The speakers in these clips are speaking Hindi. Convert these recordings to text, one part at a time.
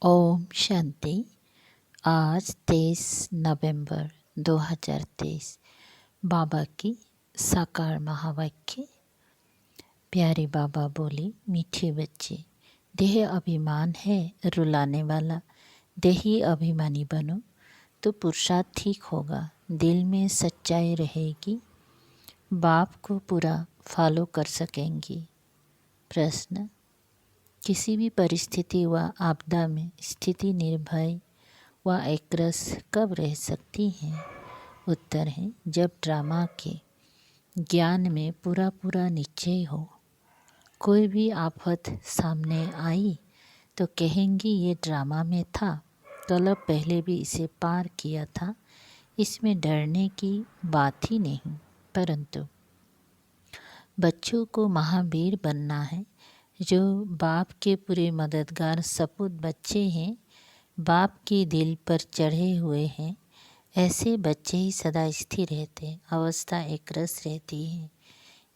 ओम शांति। आज 23 नवंबर 2023 बाबा की साकार महावाक्य। प्यारे बाबा बोले, मीठे बच्चे, देह अभिमान है रुलाने वाला। देही अभिमानी बनो तो पुरुषार्थ ठीक होगा, दिल में सच्चाई रहेगी, बाप को पूरा फॉलो कर सकेंगी। प्रश्न, किसी भी परिस्थिति व आपदा में स्थिति निर्भय व एकरस कब रह सकती है? उत्तर है, जब ड्रामा के ज्ञान में पूरा निश्चय हो। कोई भी आफत सामने आई तो कहेंगी ये ड्रामा में था, कल पहले भी इसे पार किया था, इसमें डरने की बात ही नहीं। परंतु बच्चों को महावीर बनना है, जो बाप के पूरे मददगार सपूत बच्चे हैं, बाप के दिल पर चढ़े हुए हैं। ऐसे बच्चे ही सदा स्थिर रहते, अवस्था एक रस रहती है।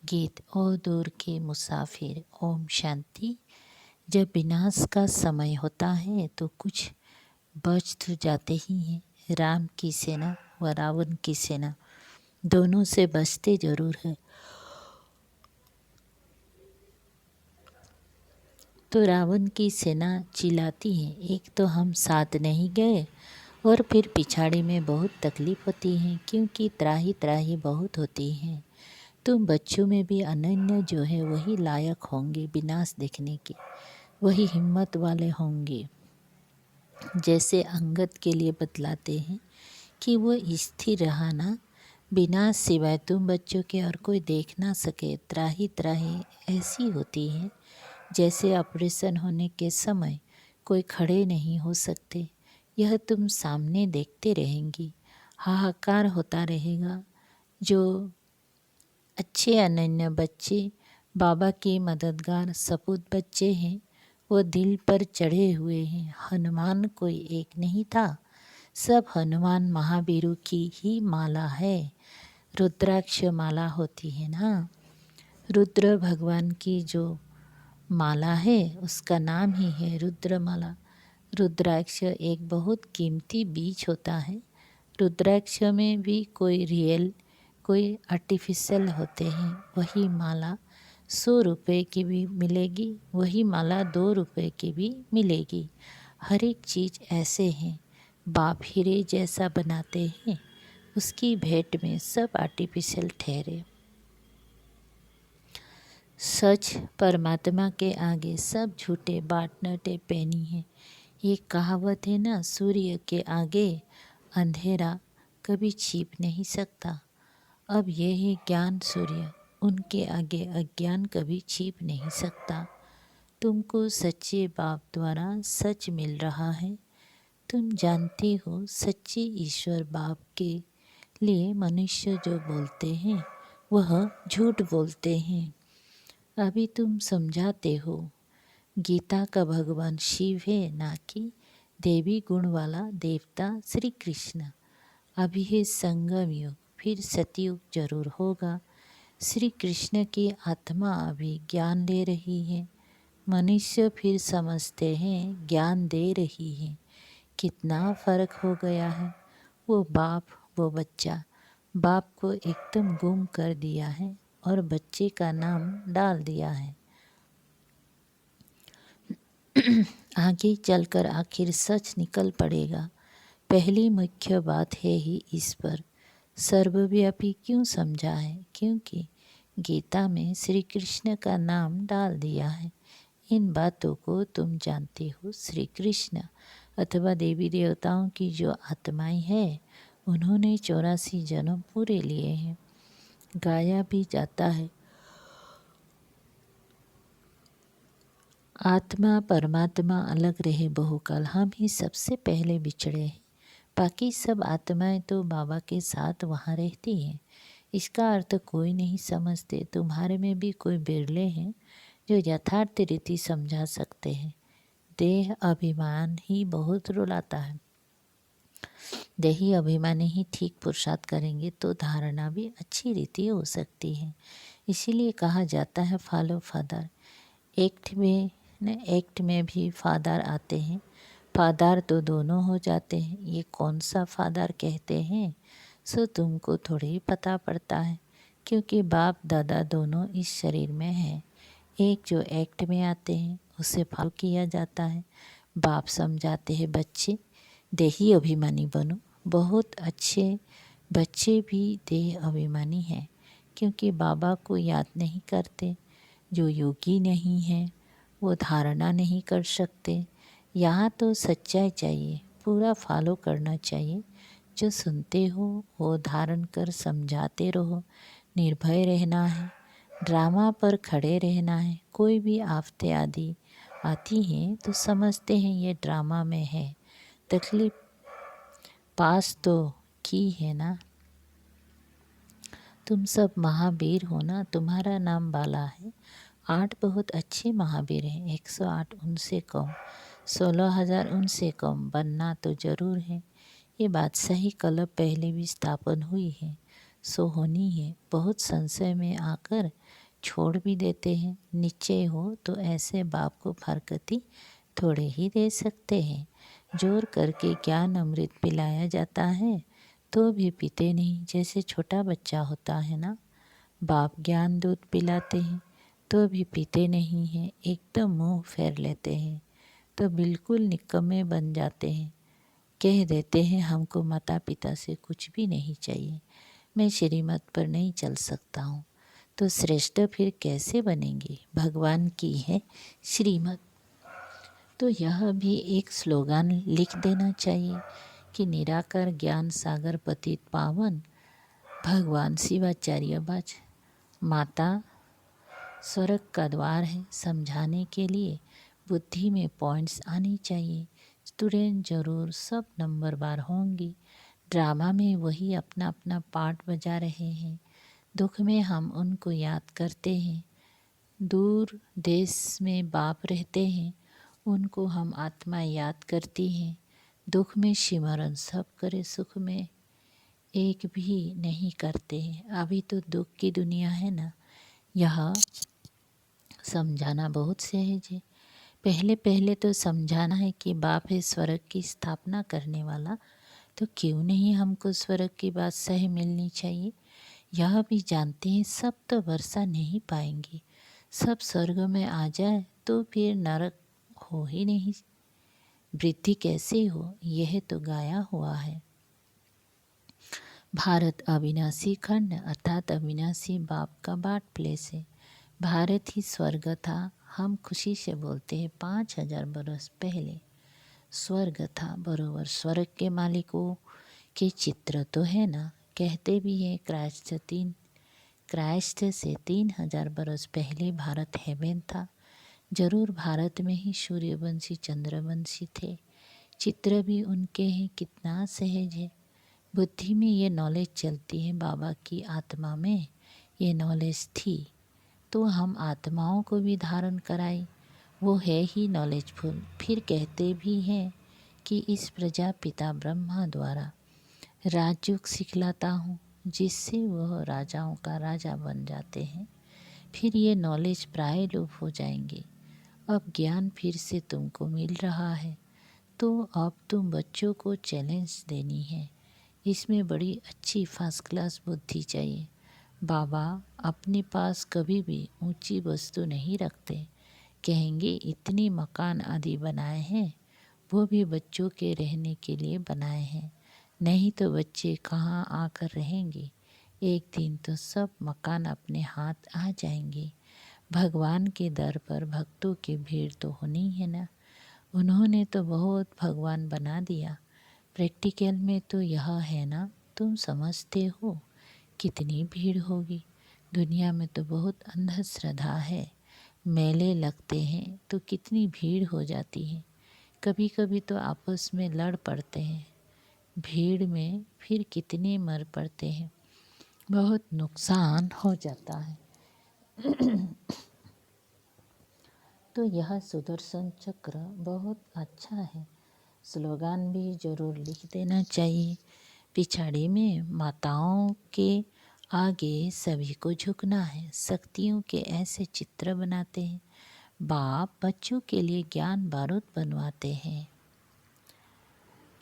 गीत, ओ दूर के मुसाफिर। ओम शांति। जब विनाश का समय होता है तो कुछ बच तो जाते ही हैं। राम की सेना व रावण की सेना दोनों से बचते जरूर है। तो रावण की सेना चिल्लाती है, एक तो हम साथ नहीं गए और फिर पिछाड़ी में बहुत तकलीफ होती है, क्योंकि त्राही त्राही बहुत होती हैं। तुम बच्चों में भी अनन्य जो है वही लायक होंगे विनाश देखने के, वही हिम्मत वाले होंगे। जैसे अंगद के लिए बतलाते हैं कि वो स्थिर रहा ना, विनाश सिवाय तुम बच्चों के और कोई देख ना सके। त्राही त्राही ऐसी होती है जैसे ऑपरेशन होने के समय कोई खड़े नहीं हो सकते। यह तुम सामने देखते रहेंगी, हाहाकार होता रहेगा। जो अच्छे अनन्य बच्चे बाबा के मददगार सपूत बच्चे हैं, वो दिल पर चढ़े हुए हैं। हनुमान कोई एक नहीं था, सब हनुमान महावीरों की ही माला है। रुद्राक्ष माला होती है ना, रुद्र भगवान की जो माला है उसका नाम ही है रुद्रमाला। रुद्राक्ष एक बहुत कीमती बीज होता है। रुद्राक्ष में भी कोई रियल कोई आर्टिफिशियल होते हैं। वही माला 100 रुपये की भी मिलेगी, वही माला 2 रुपये की भी मिलेगी। हर एक चीज़ ऐसे हैं, बाप हीरे जैसा बनाते हैं, उसकी भेंट में सब आर्टिफिशियल ठहरे। सच परमात्मा के आगे सब झूठे बाटनटे पैनी है। ये कहावत है ना, सूर्य के आगे अंधेरा कभी छिप नहीं सकता। अब ये है ज्ञान सूर्य, उनके आगे अज्ञान कभी छिप नहीं सकता। तुमको सच्चे बाप द्वारा सच मिल रहा है। तुम जानते हो सच्चे ईश्वर बाप के लिए मनुष्य जो बोलते हैं वह झूठ बोलते हैं। अभी तुम समझाते हो गीता का भगवान शिव है, ना कि देवी गुण वाला देवता श्री कृष्ण। अभी है संगम युग, फिर सतयुग जरूर होगा। श्री कृष्ण की आत्मा अभी ज्ञान दे रही है, मनुष्य फिर समझते हैं ज्ञान दे रही है। कितना फर्क हो गया है। वो बाप वो बच्चा, बाप को एकदम गुम कर दिया है और बच्चे का नाम डाल दिया है। आगे चलकर आखिर सच निकल पड़ेगा। पहली मुख्य बात है ही इस पर सर्वव्यापी क्यों समझा है, क्योंकि गीता में श्री कृष्ण का नाम डाल दिया है। इन बातों को तुम जानते हो। श्री कृष्ण अथवा देवी देवताओं की जो आत्माएं हैं, उन्होंने 84 जन्म पूरे लिए हैं। गाया भी जाता है, आत्मा परमात्मा अलग रहे बहुकाल, हम ही सबसे पहले बिछड़े हैं। बाकी सब आत्माएं तो बाबा के साथ वहाँ रहती हैं। इसका अर्थ कोई नहीं समझते। तुम्हारे में भी कोई बिरले हैं जो यथार्थ रीति समझा सकते हैं। देह अभिमान ही बहुत रुलाता है। देही अभिमानी ही ठीक पुरुषार्थ करेंगे तो धारणा भी अच्छी रीति हो सकती है। इसीलिए कहा जाता है फॉलो फादर। एक्ट में भी फादर आते हैं, फादर तो दोनों हो जाते हैं। ये कौन सा फादर कहते हैं सो तुमको थोड़ी ही पता पड़ता है, क्योंकि बाप दादा दोनों इस शरीर में हैं। एक जो एक्ट में आते हैं उसे फॉलो किया जाता है। बाप समझाते हैं बच्चे देही अभिमानी बनो। बहुत अच्छे बच्चे भी देह अभिमानी हैं, क्योंकि बाबा को याद नहीं करते। जो योगी नहीं है वो धारणा नहीं कर सकते। यहाँ तो सच्चाई चाहिए, पूरा फॉलो करना चाहिए। जो सुनते हो वो धारण कर समझाते रहो। निर्भय रहना है, ड्रामा पर खड़े रहना है। कोई भी आफतें आदि आती हैं तो समझते हैं ये ड्रामा में है। तकलीफ पास तो की है ना। तुम सब महावीर हो ना, तुम्हारा नाम बाला है। 8 बहुत अच्छे महावीर हैं, 108 उनसे कम, 16,000 उनसे कम बनना तो ज़रूर है। ये बात सही कल पहले भी स्थापन हुई है, सो होनी है। बहुत संशय में आकर छोड़ भी देते हैं। निश्चय हो तो ऐसे बाप को फरकती थोड़े ही दे सकते हैं। जोर करके ज्ञान अमृत पिलाया जाता है तो भी पीते नहीं, जैसे छोटा बच्चा होता है ना। बाप ज्ञान दूध पिलाते हैं तो भी पीते नहीं हैं, एकदम मुंह फेर लेते हैं, तो बिल्कुल निकम्मे बन जाते हैं। कह देते हैं हमको माता पिता से कुछ भी नहीं चाहिए, मैं श्रीमत पर नहीं चल सकता हूँ। तो श्रेष्ठ फिर कैसे बनेंगे? भगवान की है श्रीमत। तो यह भी एक स्लोगान लिख देना चाहिए कि निराकार ज्ञान सागर पतित पावन भगवान शिवाचार्य बाज माता स्वर्ग का द्वार है। समझाने के लिए बुद्धि में पॉइंट्स आनी चाहिए। स्टूडेंट जरूर सब नंबरवार होंगी। ड्रामा में वही अपना अपना पार्ट बजा रहे हैं। दुख में हम उनको याद करते हैं। दूर देश में बाप रहते हैं, उनको हम आत्मा याद करती हैं। दुख में सिमरन सब करे, सुख में एक भी नहीं करते हैं। अभी तो दुख की दुनिया है ना। यह समझाना बहुत सहज है। पहले पहले तो समझाना है कि बाप है स्वर्ग की स्थापना करने वाला, तो क्यों नहीं हमको स्वर्ग की बात सही मिलनी चाहिए। यह भी जानते हैं सब तो वर्षा नहीं पाएंगे। सब स्वर्ग में आ जाए तो फिर नरक हो ही नहीं, वृद्धि कैसे हो, यह तो गाया हुआ है। भारत अविनाशी खंड अर्थात अविनाशी बाप का बर्थ प्लेस है। भारत ही स्वर्ग था, हम खुशी से बोलते हैं। 5,000 बरस पहले स्वर्ग था, बरोबर स्वर्ग के मालिकों के चित्र तो है ना। कहते भी हैं क्राइस्ट से 3,000 बरस पहले भारत हेवन था। जरूर भारत में ही सूर्यवंशी चंद्रवंशी थे। चित्र भी उनके हैं, कितना सहज है। बुद्धि में ये नॉलेज चलती है, बाबा की आत्मा में ये नॉलेज थी तो हम आत्माओं को भी धारण कराई, वो है ही नॉलेजफुल। फिर कहते भी हैं कि इस प्रजापिता ब्रह्मा द्वारा राजयोग सिखलाता हूँ, जिससे वह राजाओं का राजा बन जाते हैं। फिर ये नॉलेज प्राय लोप हो जाएंगे। अब ज्ञान फिर से तुमको मिल रहा है, तो अब तुम बच्चों को चैलेंज देनी है। इसमें बड़ी अच्छी फर्स्ट क्लास बुद्धि चाहिए। बाबा अपने पास कभी भी ऊंची वस्तु नहीं रखते। कहेंगे इतनी मकान आदि बनाए हैं, वो भी बच्चों के रहने के लिए बनाए हैं, नहीं तो बच्चे कहाँ आकर रहेंगे। एक दिन तो सब मकान अपने हाथ आ जाएंगे। भगवान के दर पर भक्तों की भीड़ तो होनी है ना। उन्होंने तो बहुत भगवान बना दिया। प्रैक्टिकल में तो यह है ना, तुम समझते हो कितनी भीड़ होगी। दुनिया में तो बहुत अंधश्रद्धा है। मेले लगते हैं तो कितनी भीड़ हो जाती है। कभी कभी तो आपस में लड़ पड़ते हैं भीड़ में, फिर कितने मर पड़ते हैं, बहुत नुकसान हो जाता है। तो यह सुदर्शन चक्र बहुत अच्छा है। स्लोगान भी ज़रूर लिख देना चाहिए। पिछाड़ी में माताओं के आगे सभी को झुकना है। शक्तियों के ऐसे चित्र बनाते हैं। बाप बच्चों के लिए ज्ञान बारूद बनवाते हैं।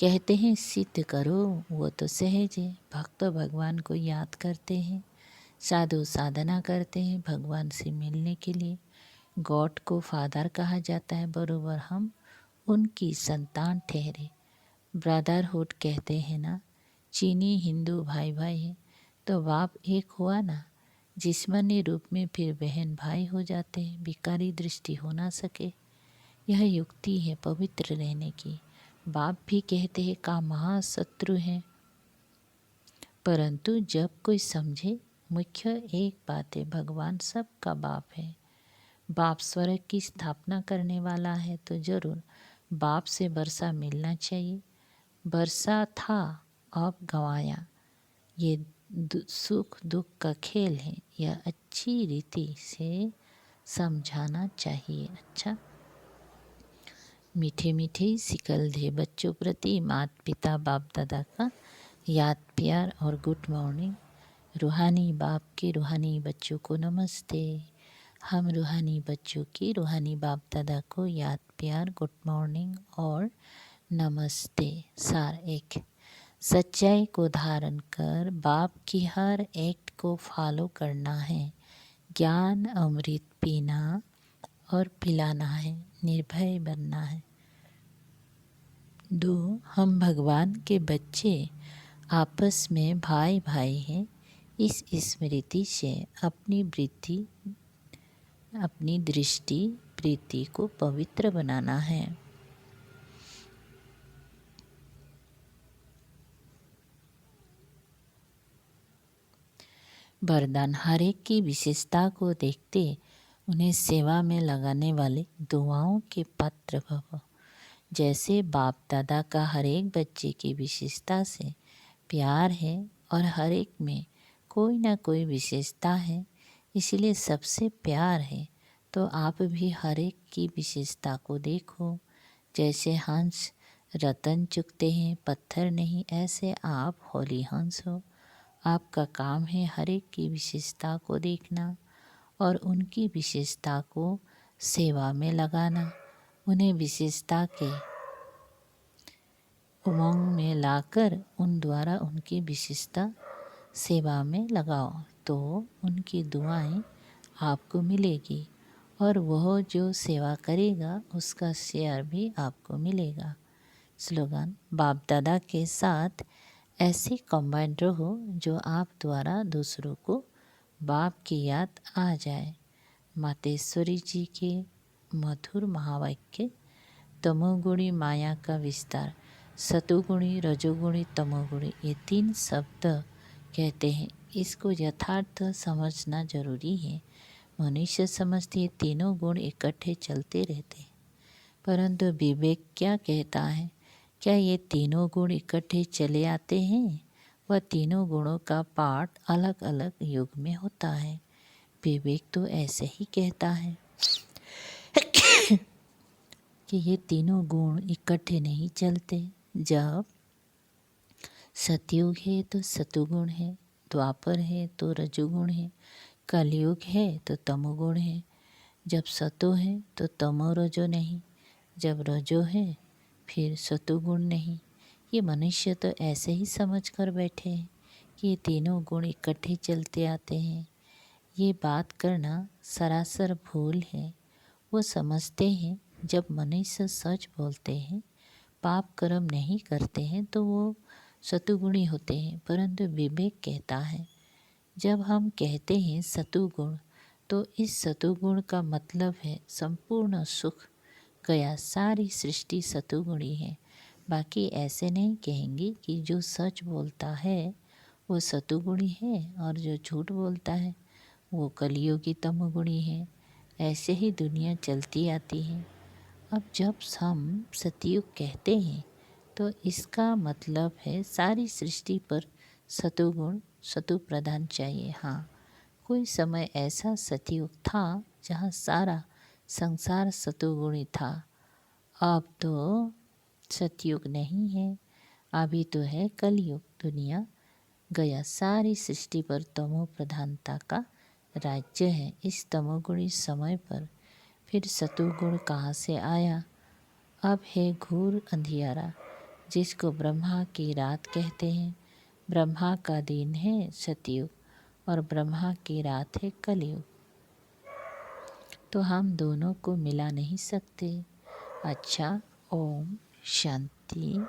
कहते हैं सिद्ध करो, वो तो सहज है। भक्त भगवान को याद करते हैं, साधु साधना करते हैं भगवान से मिलने के लिए। गॉड को फादर कहा जाता है, बरोबर हम उनकी संतान ठहरे। ब्रदरहुड कहते हैं ना, चीनी हिंदू भाई भाई है, तो बाप एक हुआ ना। जिस्मानी रूप में फिर बहन भाई हो जाते हैं, विकारी दृष्टि हो ना सके। यह युक्ति है पवित्र रहने की। बाप भी कहते हैं का महाशत्रु है, परंतु जब कोई समझे मुख्य एक बात है, भगवान सबका बाप है। बाप स्वर्ग की स्थापना करने वाला है, तो जरूर बाप से वर्षा मिलना चाहिए। वर्षा था अब गंवाया, ये सुख दुख का खेल है, यह अच्छी रीति से समझाना चाहिए। अच्छा, मीठे मीठे सिकल दे बच्चों प्रति माता पिता बाप दादा का याद प्यार और गुड मॉर्निंग। रूहानी बाप के रूहानी बच्चों को नमस्ते। हम रूहानी बच्चों की रूहानी बाप दादा को याद प्यार गुड मॉर्निंग और नमस्ते। सार एक, सच्चाई को धारण कर बाप की हर एक्ट को फॉलो करना है। ज्ञान अमृत पीना और पिलाना है, निर्भय बनना है। 2, हम भगवान के बच्चे आपस में भाई भाई हैं। इस स्मृति से अपनी दृष्टि प्रीति को पवित्र बनाना है। वरदान, हर एक की विशेषता को देखते उन्हें सेवा में लगाने वाले दुआओं के पात्र भव। जैसे बाप दादा का हर एक बच्चे की विशेषता से प्यार है और हर एक में कोई ना कोई विशेषता है, इसलिए सबसे प्यार है। तो आप भी हर एक की विशेषता को देखो। जैसे हंस रतन चुगते हैं, पत्थर नहीं, ऐसे आप होली हंस हो। आपका काम है हर एक की विशेषता को देखना और उनकी विशेषता को सेवा में लगाना। उन्हें विशेषता के उमंग में लाकर उन द्वारा उनकी विशेषता सेवा में लगाओ, तो उनकी दुआएं आपको मिलेगी और वह जो सेवा करेगा उसका शेयर भी आपको मिलेगा। स्लोगन, बाप दादा के साथ ऐसे कंबाइंड रहो जो आप द्वारा दूसरों को बाप की याद आ जाए। मातेश्वरी जी के मधुर महावाक्य। तमोगुणी माया का विस्तार। सतोगुणी रजोगुणी तमोगुणी, ये 3 शब्द कहते हैं। इसको यथार्थ समझना जरूरी है। मनुष्य समझते हैं तीनों गुण इकट्ठे चलते रहते हैं, परंतु विवेक क्या कहता है? क्या ये तीनों गुण इकट्ठे चले आते हैं? वह तीनों गुणों का पाठ अलग अलग युग में होता है। विवेक तो ऐसे ही कहता है कि ये तीनों गुण इकट्ठे नहीं चलते। जब सतयुग है तो सतुगुण है, द्वापर है तो रजोगुण है, कलयुग है तो तमोगुण है। जब सतो है तो तमो रजो नहीं, जब रजो है फिर सतुगुण नहीं। ये मनुष्य तो ऐसे ही समझ कर बैठे हैं कि ये तीनों गुण इकट्ठे चलते आते हैं। ये बात करना सरासर भूल है। वो समझते हैं जब मनुष्य सच बोलते हैं, पाप कर्म नहीं करते हैं, तो वो सतुगुणी होते हैं। परंतु विवेक कहता है जब हम कहते हैं सतुगुण, तो इस सतुगुण का मतलब है संपूर्ण सुख गया, सारी सृष्टि सतुगुणी है। बाकी ऐसे नहीं कहेंगे कि जो सच बोलता है वो सतुगुणी है और जो झूठ बोलता है वो कलियुगी तमोगुणी है। ऐसे ही दुनिया चलती आती है। अब जब हम सतयुग कहते हैं तो इसका मतलब है सारी सृष्टि पर सतुगुण सतु प्रधान चाहिए। हाँ, कोई समय ऐसा सतयुग था जहाँ सारा संसार सतुगुणी था। अब तो सतयुग नहीं है, अभी तो है कलयुग। दुनिया गया, सारी सृष्टि पर तमो प्रधानता का राज्य है। इस तमोगुणी समय पर फिर सतुगुण कहाँ से आया? अब है घोर अंधियारा। जिसको ब्रह्मा की रात कहते हैं। ब्रह्मा का दिन है सतयुग और ब्रह्मा की रात है कलयुग, तो हम दोनों को मिला नहीं सकते। अच्छा, ओम शांति।